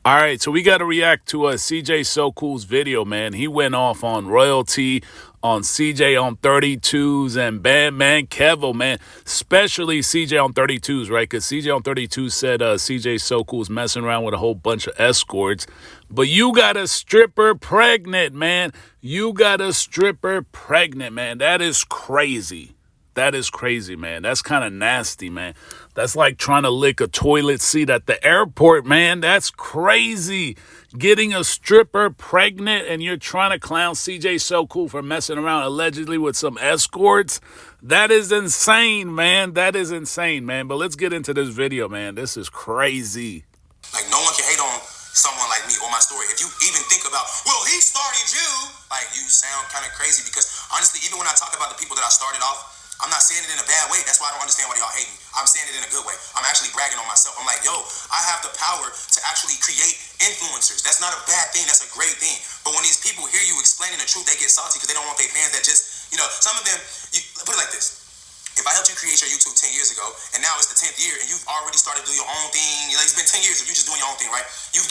All right, so we got to react to CJ So Cool's video, man. He went off on royalty, on CJ on 32's, and man, Kevo, man. Especially CJ on 32's, right? Because CJ on 32 said CJ So Cool's messing around with a whole bunch of escorts. But you got a stripper pregnant, man. You got a stripper pregnant, man. That is crazy. That is crazy, man. That's kind of nasty, man. That's like trying to lick a toilet seat at the airport, man. That's crazy. Getting a stripper pregnant and you're trying to clown CJ So Cool for messing around allegedly with some escorts. That is insane, man. That is insane, man. But let's get into this video, man. This is crazy. Like, no one can hate on someone like me or my story. If you even think about, well, he started you, like, you sound kind of crazy because, honestly, even when I talk about the people that I started off, I'm not saying it in a bad way. That's why I don't understand why y'all hate me. I'm saying it in a good way. I'm actually bragging on myself. I'm like, yo, I have the power to actually create influencers. That's not a bad thing. That's a great thing. But when these people hear you explaining the truth, they get salty because they don't want their fans that just, some of them, put it like this. If I helped you create your YouTube 10 years ago, and now it's the 10th year, and you've already started to do your own thing, it's been 10 years of you just doing your own thing, right? You've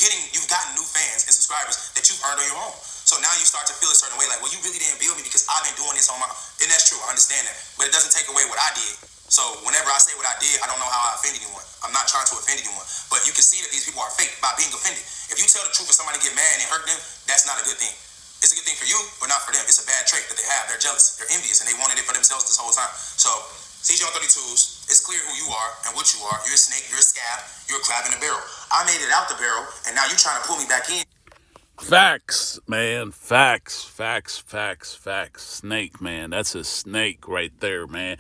gotten new fans and subscribers that you've earned on your own. So now you start to feel a certain way, like, well, you really didn't build me because I've been doing this on my own. And that's true, I understand that. But it doesn't take away what I did. So whenever I say what I did, I don't know how I offend anyone. I'm not trying to offend anyone. But you can see that these people are fake by being offended. If you tell the truth and somebody get mad and it hurt them, that's not a good thing. It's a good thing for you, but not for them. It's a bad trait that they have. They're jealous. They're envious, and they wanted it for themselves this whole time. So CJ on 32's, it's clear who you are and what you are. You're a snake, you're a scab, you're a crab in a barrel. I made it out the barrel, and now you're trying to pull me back in. Facts, man. Facts. Snake, man. That's a snake right there, man.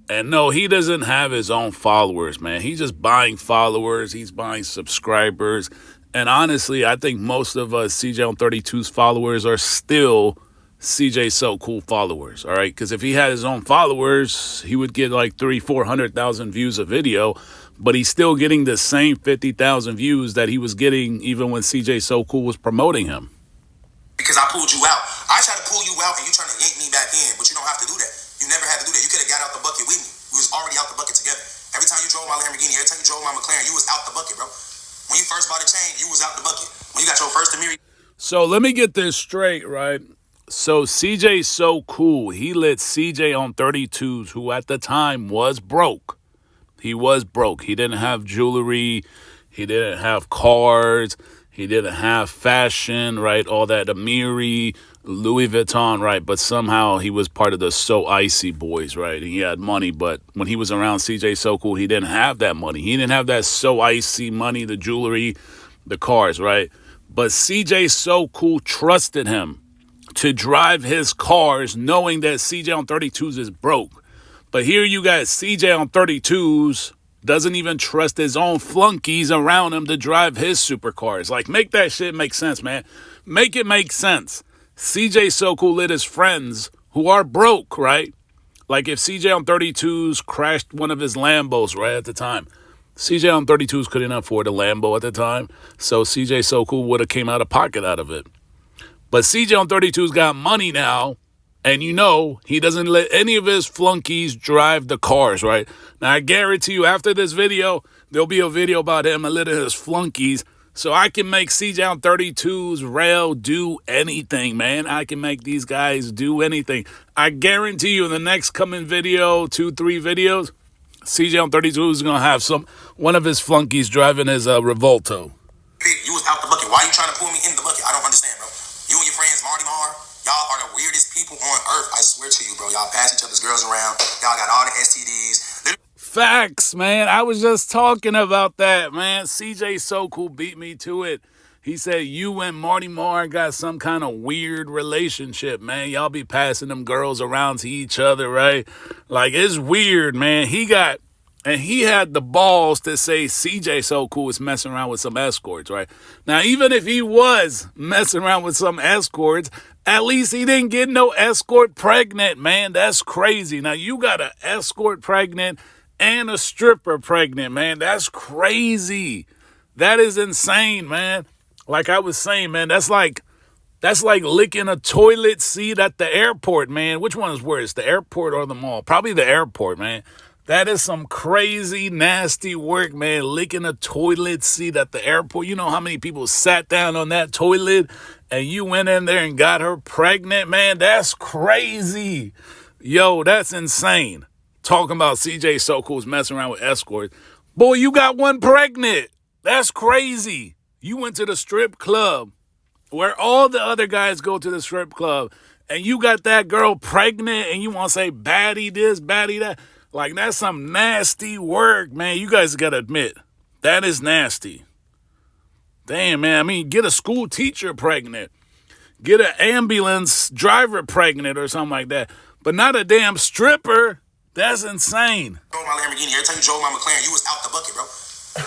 And no, he doesn't have his own followers, man. He's just buying followers. He's buying subscribers. And honestly, I think most of us CJ on 32's followers are still CJ So Cool followers, all right? Because if he had his own followers, he would get like 300,000-400,000 views a video, but he's still getting the same 50,000 views that he was getting even when CJ So Cool was promoting him. Because I pulled you out. I tried to pull you out and you trying to yank me back in, but you don't have to do that. You never had to do that. You could have got out the bucket with me. We was already out the bucket together. Every time you drove my Lamborghini, every time you drove my McLaren, you was out the bucket, bro. When you first bought a chain, you was out the bucket. When you got your first Amiri. So let me get this straight, right? So CJ So Cool, he let CJ on 32's, who at the time was broke. He was broke. He didn't have jewelry. He didn't have cars. He didn't have fashion, right? All that Amiri, Louis Vuitton, right? But somehow he was part of the So Icy boys, right? He had money, but when he was around CJ So Cool, he didn't have that money. He didn't have that So Icy money, the jewelry, the cars, right? But CJ So Cool trusted him to drive his cars knowing that CJ on 32's is broke. But here you got CJ on 32's doesn't even trust his own flunkies around him to drive his supercars. Like, make that shit make sense, man. Make it make sense. CJ So Cool let his friends who are broke, right? Like if CJ on 32's crashed one of his Lambos right at the time. CJ on 32's couldn't afford a Lambo at the time. So CJ So Cool would have came out of pocket out of it. But CJ on 32's got money now, and he doesn't let any of his flunkies drive the cars, right? Now, I guarantee you, after this video, there'll be a video about him and letting his flunkies, so I can make CJ on 32's rail do anything, man. I can make these guys do anything. I guarantee you, in the next coming video, 2-3 videos, CJ on 32's is going to have one of his flunkies driving his Revolto. You was out the bucket. Why are you trying to pull me in the bucket? I don't understand, bro. You and your friends, Marty Mar, y'all are the weirdest people on earth. I swear to you, bro. Y'all pass each other's girls around. Y'all got all the STDs. Facts, man. I was just talking about that, man. CJ So Cool beat me to it. He said you and Marty Marr got some kind of weird relationship, man. Y'all be passing them girls around to each other, right? Like, it's weird, man. He had the balls to say CJ So Cool was messing around with some escorts, right? Now, even if he was messing around with some escorts, at least he didn't get no escort pregnant, man. That's crazy. Now, you got an escort pregnant and a stripper pregnant, man. That's crazy. That is insane, man. Like I was saying, man, that's like licking a toilet seat at the airport, man. Which one is worse, the airport or the mall? Probably the airport, man. That is some crazy, nasty work, man. Licking a toilet seat at the airport. You know how many people sat down on that toilet and you went in there and got her pregnant, man? That's crazy. Yo, that's insane. Talking about CJ So Cool's messing around with escorts. Boy, you got one pregnant. That's crazy. You went to the strip club where all the other guys go to the strip club and you got that girl pregnant and you want to say baddie this, baddie that. Like, that's some nasty work, man. You guys got to admit, that is nasty. Damn, man. I mean, get a school teacher pregnant. Get an ambulance driver pregnant or something like that. But not a damn stripper. That's insane. Drove my Lamborghini. Every time you drove my McLaren, you was out the bucket, bro.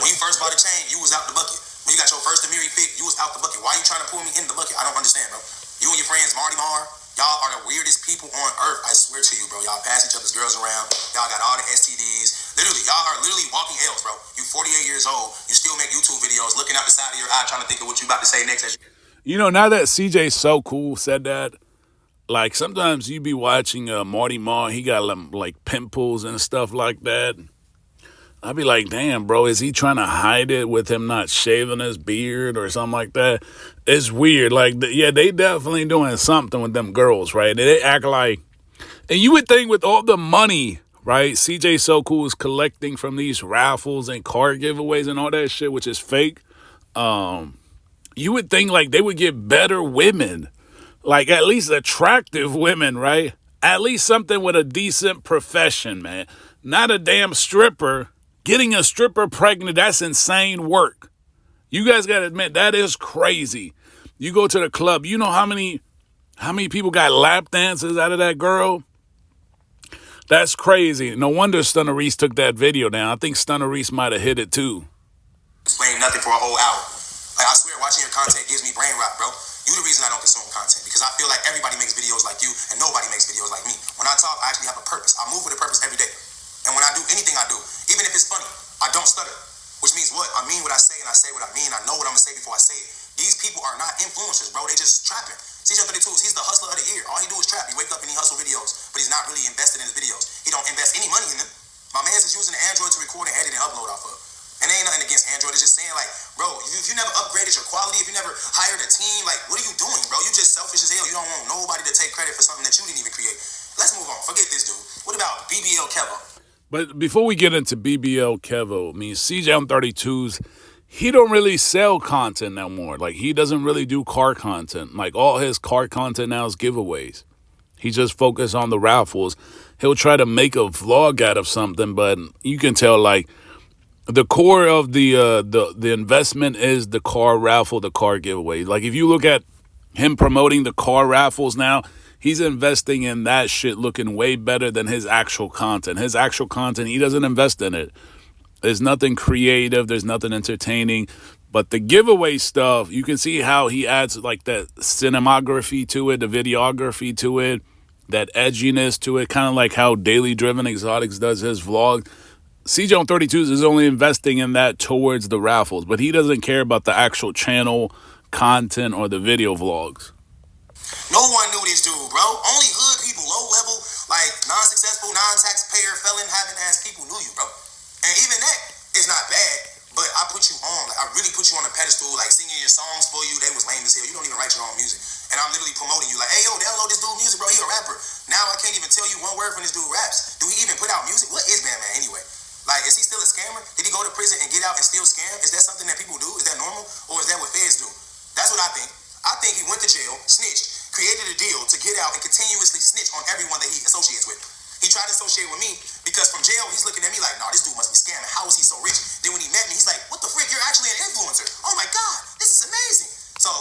When you first bought a chain, you was out the bucket. When you got your first Amiri fit, you was out the bucket. Why you trying to pull me in the bucket? I don't understand, bro. You and your friends, Marty Mar, y'all are the weirdest people on earth. I swear to you, bro. Y'all pass each other's girls around. Y'all got all the STDs. Literally, y'all are literally walking L's, bro. You 48 years old. You still make YouTube videos looking out the side of your eye trying to think of what you about to say next. You know, now that CJ So Cool said that, like, sometimes you be watching Marty Marr. He got, like, pimples and stuff like that. I'd be like, damn, bro, is he trying to hide it with him not shaving his beard or something like that? It's weird. Like, yeah, they definitely doing something with them girls, right? They act like, and you would think with all the money, right, CJ So Cool is collecting from these raffles and car giveaways and all that shit, which is fake, you would think, like, they would get better women. Like, at least attractive women, right? At least something with a decent profession, man. Not a damn stripper. Getting a stripper pregnant, that's insane work. You guys got to admit, that is crazy. You go to the club, you know how many people got lap dances out of that girl? That's crazy. No wonder Stunner Reese took that video down. I think Stunner Reese might have hit it too. Explain nothing for a whole hour. Like, I swear, watching your content gives me brain rot, bro. You the reason I don't consume content, because I feel like everybody makes videos like you and nobody makes videos like me. When I talk, I actually have a purpose. I move with a purpose every day. And when I do anything I do, even if it's funny, I don't stutter. Which means what? I mean what I say and I say what I mean. I know what I'm going to say before I say it. These people are not influencers, bro. They just trapping. CJ32's, he's the hustler of the year. All he do is trap. He wake up and he hustle videos, but he's not really invested in his videos. He don't invest any money in them. My man's is using an Android to record and edit and upload off of. And there ain't nothing against Android. It's just saying, like, bro, if you never upgraded your quality, if you never hired a team, like, what are you doing, bro? You just selfish as hell. You don't want nobody to take credit for something that you didn't even create. Let's move on. Forget this dude. What about BBL Kevo? But before we get into BBL Kevo, I mean, CJ on 32's, he don't really sell content no more. Like, he doesn't really do car content. Like, all his car content now is giveaways. He just focused on the raffles. He'll try to make a vlog out of something, but you can tell, like, the core of the investment is the car raffle, the car giveaway. Like, if you look at him promoting the car raffles now, he's investing in that shit looking way better than his actual content. His actual content, he doesn't invest in it. There's nothing creative. There's nothing entertaining. But the giveaway stuff, you can see how he adds, like, that cinematography to it, the videography to it, that edginess to it, kind of like how Daily Driven Exotics does his vlog. CJ on 32's is only investing in that towards the raffles, but he doesn't care about the actual channel content or the video vlogs. No one knew this dude, bro. Only hood people, low level, like non-successful, non-taxpayer, felon having ass people knew you, bro. And even that is not bad, but I put you on. Like, I really put you on a pedestal, like singing your songs for you. They was lame as hell. You don't even write your own music. And I'm literally promoting you, like, hey, yo, download this dude music, bro. He a rapper. Now I can't even tell you one word from this dude raps. Do he even put out music? What is Batman anyway? Like, is he still a scammer? Did he go to prison and get out and still scam? Is that something that people do? Is that normal? Or is that what feds do? That's what I think. I think he went to jail, snitched, created a deal to get out and continuously snitch on everyone that he associates with. He tried to associate with me because from jail, he's looking at me like, nah, this dude must be scamming. How is he so rich? Then when he met me, he's like, what the frick? You're actually an influencer. Oh my God, this is amazing. So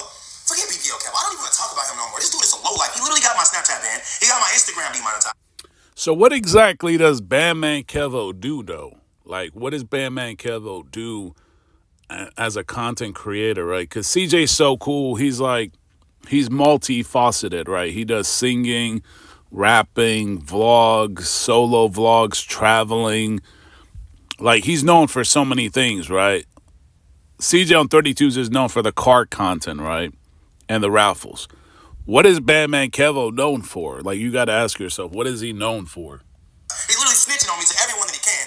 forget BBL Kevo. I don't even want to talk about him no more. This dude is a low life. He literally got my Snapchat banned. He got my Instagram demonetized. So what exactly does Bandman Kevo do, though? Like, what does Bandman Kevo do as a content creator, right? Because CJ's so cool. He's multifaceted, right? He does singing, rapping, vlogs, solo vlogs, traveling. Like, he's known for so many things, right? CJ on 32's is known for the car content, right? And the raffles. What is Bandman Kevo known for? Like, you got to ask yourself, what is he known for? He's literally snitching on me to everyone that he can.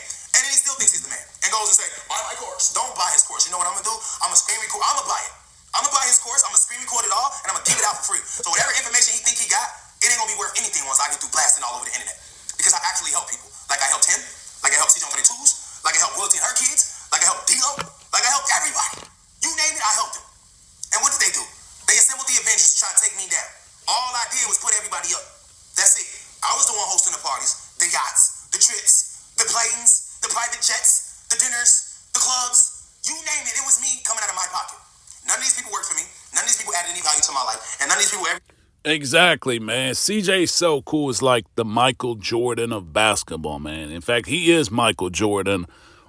out for free. So whatever information he think he got, it ain't gonna be worth anything once I get through blasting all over the internet. Because I actually help people. Like I helped him, like I helped CJ on 32's, like I helped Royalty and her kids, like I helped D-Lo, like I helped everybody. You name it, I helped them. And what did they do? They assembled the Avengers to try to take me down. All I did was put everybody up. That's it. I was the one hosting the parties, the yachts, the trips, the planes, the private jets, the dinners, the clubs. You name it, it was me coming out of my pocket. None of these people worked for me. None of these people added any value to my life. And none of these people ever... Exactly, man. CJ So Cool is like the Michael Jordan of basketball, man. In fact, he is Michael Jordan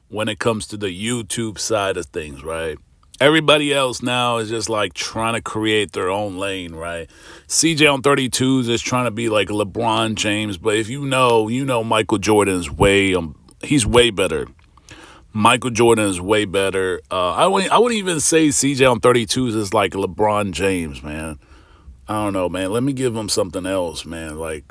when it comes to the YouTube side of things, right? Everybody else now is just like trying to create their own lane, right? CJ on 32's is trying to be like LeBron James, but if you know Michael Jordan is he's way better. Michael Jordan is way better. I wouldn't even say CJ on 32's is like LeBron James, man. I don't know, man. Let me give him something else, man. Like,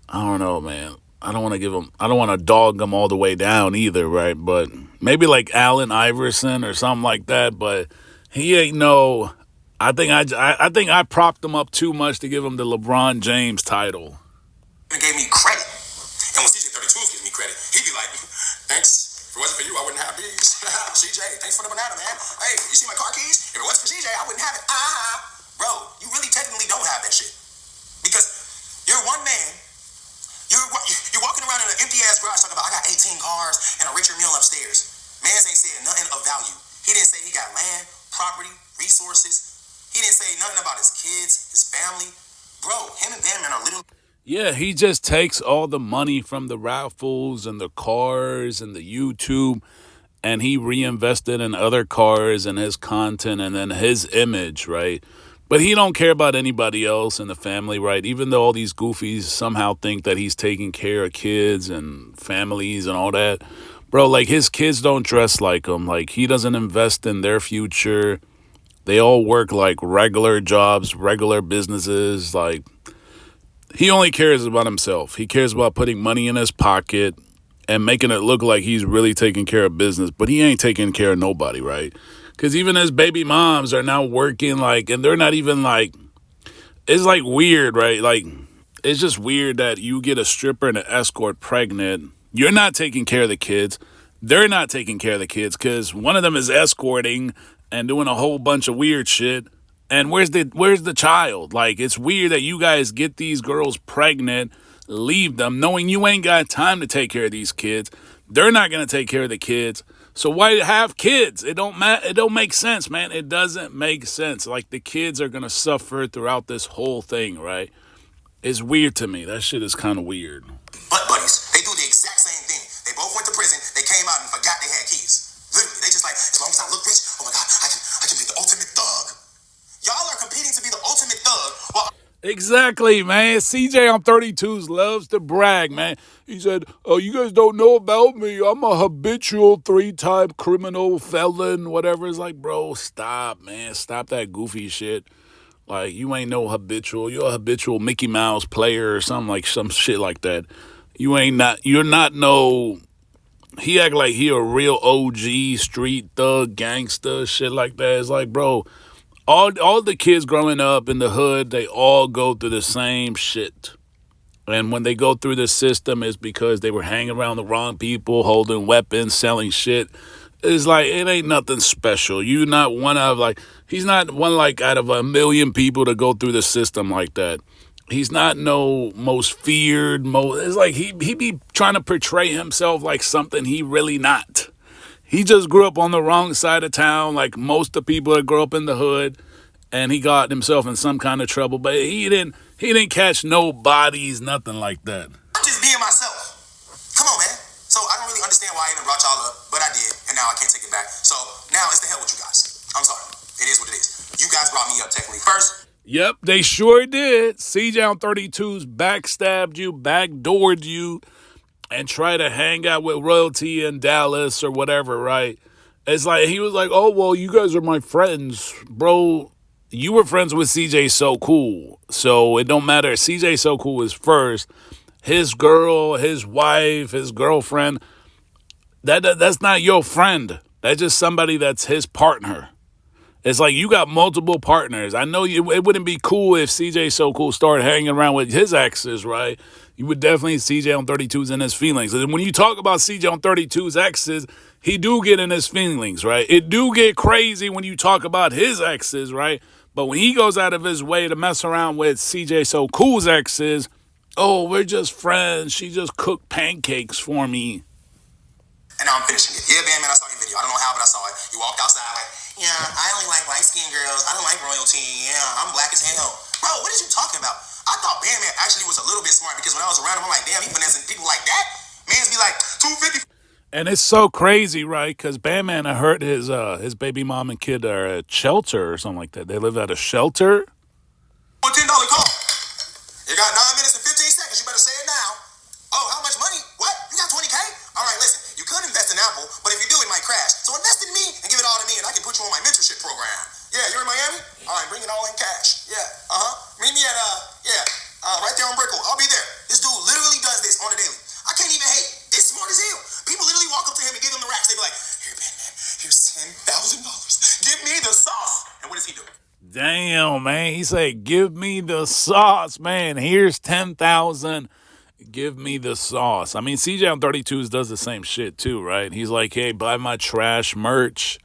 I don't know, man. I don't want to dog him all the way down either, right? But maybe like Allen Iverson or something like that. But he ain't no. I think I propped him up too much to give him the LeBron James title. He gave me credit, and when CJ 32's gives me credit, he'd be like, "Thanks. If it wasn't for you, I wouldn't have these." CJ, thanks for the banana, man. Hey, you see my car keys? If it wasn't for CJ, I wouldn't have it. Bro, you really technically don't have that shit because you're one man. You're walking around in an empty-ass garage talking about, I got 18 cars and a Richard Mille upstairs. Mans ain't said nothing of value. He didn't say he got land, property, resources. He didn't say nothing about his kids, his family. Bro, him and Van are literally... Yeah, he just takes all the money from the raffles and the cars and the YouTube, and he reinvested in other cars and his content and then his image, right? But he don't care about anybody else in the family, right? Even though all these goofies somehow think that he's taking care of kids and families and all that. Bro, like, his kids don't dress like him. Like, he doesn't invest in their future. They all work, like, regular jobs, regular businesses. Like, he only cares about himself. He cares about putting money in his pocket and making it look like he's really taking care of business. But he ain't taking care of nobody, right? Because even his baby moms are now working, like, and they're not even, like, it's, like, weird, right? Like, it's just weird that you get a stripper and an escort pregnant. You're not taking care of the kids. They're not taking care of the kids because one of them is escorting and doing a whole bunch of weird shit. And where's the child? Like, it's weird that you guys get these girls pregnant, leave them, knowing you ain't got time to take care of these kids. They're not going to take care of the kids. So why have kids? It don't make sense, man. It doesn't make sense. Like, the kids are going to suffer throughout this whole thing, right? It's weird to me. That shit is kind of weird. Butt buddies. They do the exact same thing. They both went to prison. They came out and forgot they had keys. Literally. They just like, as long as I look rich, oh my God, I can be the ultimate thug. Y'all are competing to be the ultimate thug. Well, Exactly, man. CJ on 32's loves to brag, man. He said, oh, you guys don't know about me. I'm a habitual 3-time criminal felon, whatever. It's like, bro, stop, man. Stop that goofy shit. Like, you ain't no habitual. You're a habitual Mickey Mouse player or something, like some shit like that. You're not no... He act like he a real OG, street thug, gangster, shit like that. It's like, bro... All the kids growing up in the hood, they all go through the same shit. And when they go through the system, it's because they were hanging around the wrong people, holding weapons, selling shit. It's like, it ain't nothing special. You're not one of, like, he's not one, like, out of a million people to go through the system like that. He's not no most feared. It's like he be trying to portray himself like something he really not. He just grew up on the wrong side of town, like most of the people that grow up in the hood, and he got himself in some kind of trouble. But he didn't catch no bodies, nothing like that. I'm just being myself. Come on, man. So I don't really understand why I even brought y'all up, but I did, and now I can't take it back. So now it's the hell with you guys. I'm sorry. It is what it is. You guys brought me up technically first. Yep, they sure did. CJ on 32's backstabbed you, backdoored you, and try to hang out with royalty in Dallas or whatever, right? It's like, he was like, oh, well, you guys are my friends. Bro, you were friends with CJ So Cool. So it don't matter. CJ So Cool is first. His girl, his wife, his girlfriend, that's not your friend. That's just somebody that's his partner. It's like you got multiple partners. I know it wouldn't be cool if CJ So Cool started hanging around with his exes, right? You would definitely CJ on 32's in his feelings. And when you talk about CJ on 32's exes, he do get in his feelings, right? It do get crazy when you talk about his exes, right? But when he goes out of his way to mess around with CJ So Cool's exes, oh, we're just friends. She just cooked pancakes for me. And now I'm finishing it. Yeah, man, I saw your video. I don't know how, but I saw it. You walked outside like, yeah, I only like light-skinned girls. I don't like royalty. Yeah, I'm black as hell. Bro, what is you talking about? I thought Bam Man actually was a little bit smart because when I was around him, I'm like, damn, he finessing people like that? Mans be like, 250. And it's so crazy, right? Because Bam Man, I heard his baby mom and kid are at shelter or something like that. They live at a shelter. $10 call. You got 9 minutes and 15 seconds. You better say it now. Oh, how much money? What? You got 20K? All right, listen. You could invest in Apple, but if you do, it might crash. So invest in me and give it all to me, and I can put you on my mentorship program. Yeah, you're in Miami? All right, bring it all in cash. Yeah, meet me at, right there on Brickell. I'll be there. This dude literally does this on a daily. I can't even hate. It's smart as hell. People literally walk up to him and give him the racks. They be like, here, man, here's $10,000. Give me the sauce. And what does he do? Damn, man. He said, give me the sauce, man. Here's 10,000. Give me the sauce. I mean, CJ on 32's does the same shit too, right? He's like, hey, buy my trash merch,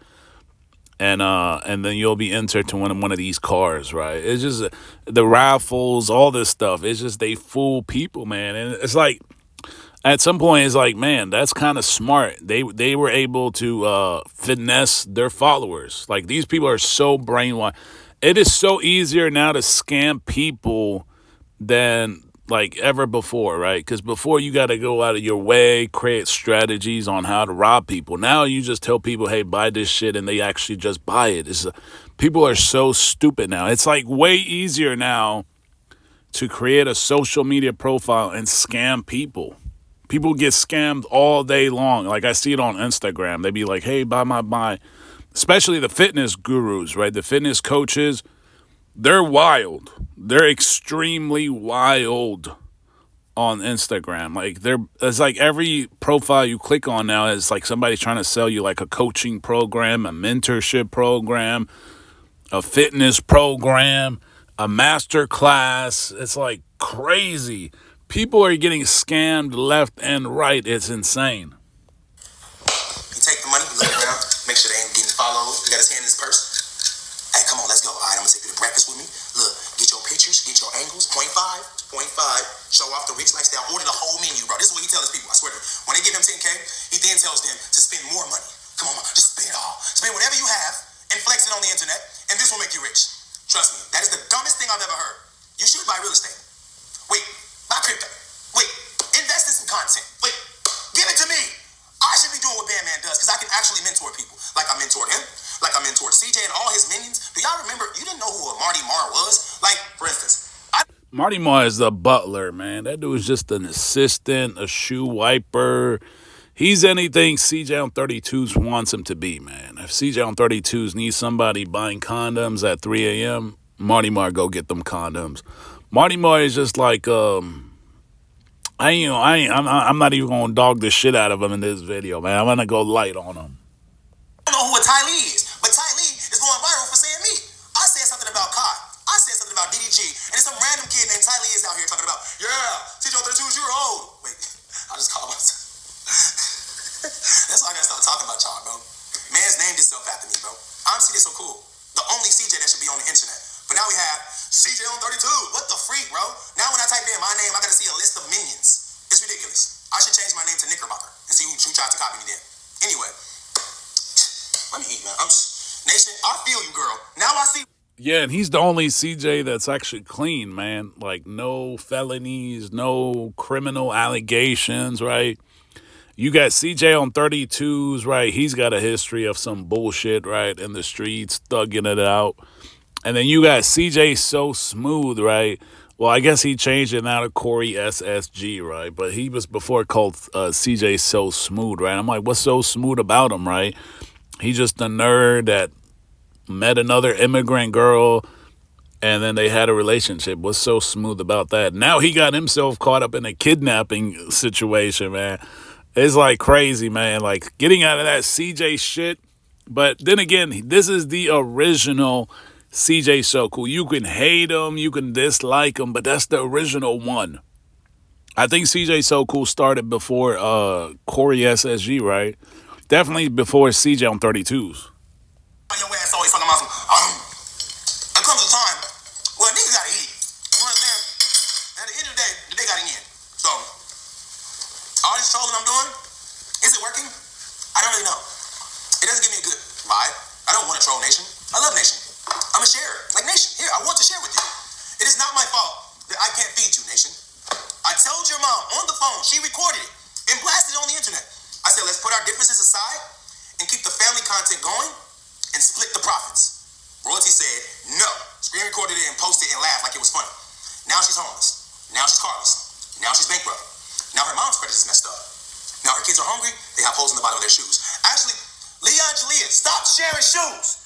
and then you'll be entered to win one of these cars, right? It's just the raffles, all this stuff. It's just they fool people, man. And it's like at some point, it's like, man, that's kind of smart. They were able to finesse their followers. Like these people are so brainwashed. It is so easier now to scam people than like ever before, right? Because before you got to go out of your way, create strategies on how to rob people. Now you just tell people, hey, buy this shit, and they actually just buy it. People are so stupid now. It's like way easier now to create a social media profile and scam people. People get scammed all day long. Like I see it on Instagram. They be like, hey, buy. Especially the fitness gurus, right? The fitness coaches, they're wild. They're extremely wild on Instagram. Like it's like every profile you click on now is like somebody trying to sell you like a coaching program, a mentorship program, a fitness program, a master class. It's like crazy. People are getting scammed left and right. It's insane. You take the money, you look around, make sure they ain't getting followed. You got his hand in his purse. Hey, come on, let's go. All right, I'm going to take you to breakfast with me. Look, get your pictures, get your angles, 0.5, show off the rich lifestyle, order the whole menu, bro. This is what he tells people, I swear to you. When they give him 10K, he then tells them to spend more money. Come on, just spend it all. Spend whatever you have and flex it on the internet, and this will make you rich. Trust me, that is the dumbest thing I've ever heard. You should buy real estate. Wait, buy crypto. Wait, invest in some content. Wait, give it to me. I should be doing what Bam Man does because I can actually mentor people. Like I mentored him, like I mentored CJ and all his minions. Do y'all remember? You didn't know who Marty Marr was? Like, for instance, Marty Marr is the butler, man. That dude is just an assistant, a shoe wiper. He's anything CJ on 32's wants him to be, man. If CJ on 32's needs somebody buying condoms at 3 a.m., Marty Marr go get them condoms. Marty Marr is just like, I'm not even gonna dog the shit out of him in this video, man. I'm gonna go light on him. I don't know who Ty Lee is, but Ty Lee is going viral for saying me. I said something about Kai. I said something about DDG, and some random kid named Ty Lee is out here talking about, yeah, CJ on 32's, you're old. Wait, I just called myself. That's why I gotta start talking about y'all, bro. Man's named himself after me, bro. I'm CJ So Cool, the only CJ that should be on the internet. But now we have CJ on 32. What the freak, bro? Now when I type in my name, I gotta see a list of minions. It's ridiculous. I should change my name to Knickerbocker and see who tries to copy me then. Anyway, let me eat, man. Nation, I feel you, girl. Now I see. Yeah, and he's the only CJ that's actually clean, man. Like, no felonies, no criminal allegations, right? You got CJ on 32's, right? He's got a history of some bullshit, right, in the streets, thugging it out. And then you got CJ So Smooth, right? Well, I guess he changed it now to COREYSSG, right? But he was before called CJ So Smooth, right? I'm like, what's so smooth about him, right? He's just a nerd that met another immigrant girl, and then they had a relationship. What's so smooth about that? Now he got himself caught up in a kidnapping situation, man. It's like crazy, man. Like getting out of that CJ shit But then again, this is the original CJ So Cool. You can hate him, you can dislike him, but that's the original one. I think CJ So Cool started before COREYSSG, right? Definitely before CJ on 32's. Your ass always talking about some, there comes a time where niggas gotta eat. You understand? At the end of the day gotta end. So, all this trolling I'm doing, is it working? I don't really know. It doesn't give me a good vibe. I don't want to troll Nation. I love Nation. I'm a sharer. Like, Nation, here, I want to share with you. It is not my fault that I can't feed you, Nation. I told your mom on the phone, she recorded it and blasted it on the internet. I said, let's put our differences aside and keep the family content going and split the profits. Royalty said, no. Screen recorded it and posted and laughed like it was funny. Now she's homeless. Now she's carless. Now she's bankrupt. Now her mom's credit is messed up. Now her kids are hungry. They have holes in the bottom of their shoes. Actually, Leon Jalea, stop sharing shoes.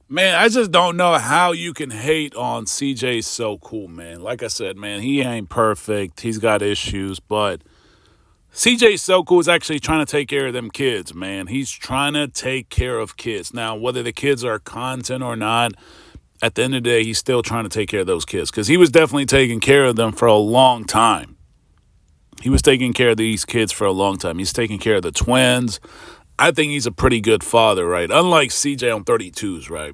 Man, I just don't know how you can hate on CJ So Cool, man. Like I said, man, he ain't perfect. He's got issues, but CJ So Cool is actually trying to take care of them kids, man. He's trying to take care of kids. Now, whether the kids are content or not, at the end of the day, he's still trying to take care of those kids because he was definitely taking care of them for a long time. He was taking care of these kids for a long time. He's taking care of the twins. I think he's a pretty good father, right? Unlike CJ on 32's, right?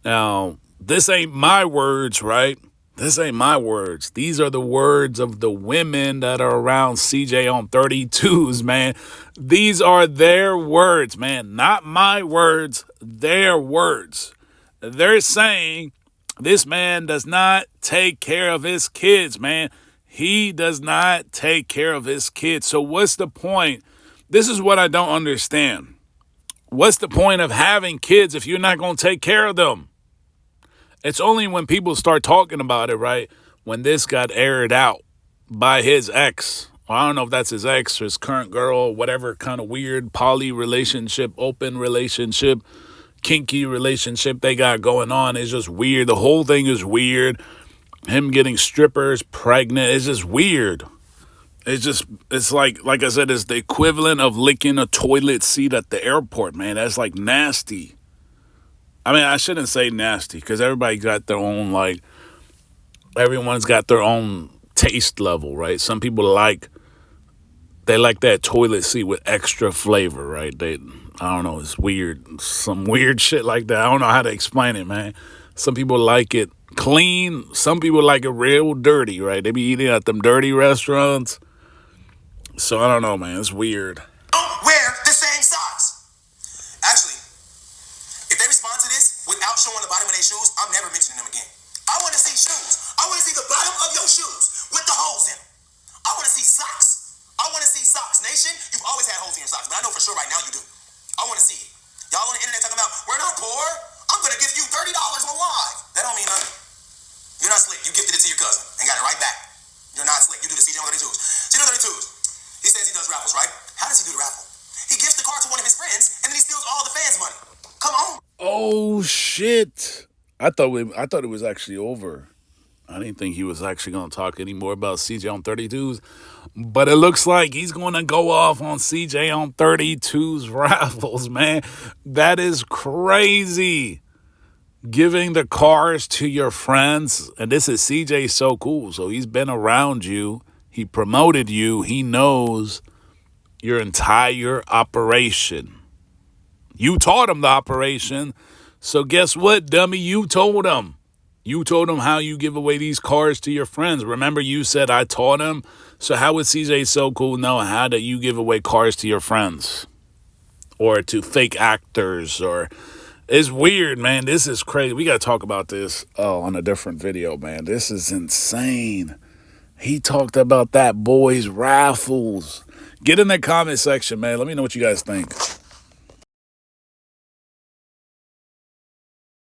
Now, this ain't my words, right? This ain't my words. These are the words of the women that are around CJ on 32's, man. These are their words, man. Not my words, their words. They're saying this man does not take care of his kids, man. He does not take care of his kids. So what's the point? This is what I don't understand. What's the point of having kids if you're not going to take care of them? It's only when people start talking about it, right, when this got aired out by his ex. Well, I don't know if that's his ex or his current girl, whatever kind of weird poly relationship, open relationship, kinky relationship they got going on. It's just weird. The whole thing is weird. Him getting strippers pregnant is just weird. It's like I said, it's the equivalent of licking a toilet seat at the airport, man. That's like nasty. I mean, I shouldn't say nasty because everybody got their own, like, everyone's got their own taste level, right? Some people like that toilet seat with extra flavor, right? I don't know, it's weird. Some weird shit like that. I don't know how to explain it, man. Some people like it clean. Some people like it real dirty, right? They be eating at them dirty restaurants. So I don't know, man. It's weird. Don't wear the same socks. Actually, if they respond to this without showing the bottom of their shoes, I'm never mentioning them again. I want to see shoes. I want to see the bottom of your shoes with the holes in them. I want to see socks. I want to see socks. Nation, you've always had holes in your socks, but I know for sure right now you do. I want to see it. Y'all on the internet talking about, we're not poor. I'm going to give you $30 on live. That don't mean nothing. You're not slick. You gifted it to your cousin and got it right back. You're not slick. You do the CJ on 32's. CJ on 32's. He says he does raffles, right? How does he do the raffle? He gives the car to one of his friends, and then he steals all the fans' money. Come on. Oh, shit. I thought it was actually over. I didn't think he was actually going to talk anymore about CJ on 32's. But it looks like he's going to go off on CJ on 32's raffles, man. That is crazy. Giving the cars to your friends. And this is CJ So Cool. So he's been around you. He promoted you. He knows your entire operation. You taught him the operation. So guess what, dummy? You told him. You told him how you give away these cars to your friends. Remember, you said I taught him. So how would CJ So Cool know how that you give away cars to your friends? Or to fake actors? Or it's weird, man. This is crazy. We got to talk about this on a different video, man. This is insane. He talked about that boy's raffles. Get in the comment section, man. Let me know what you guys think.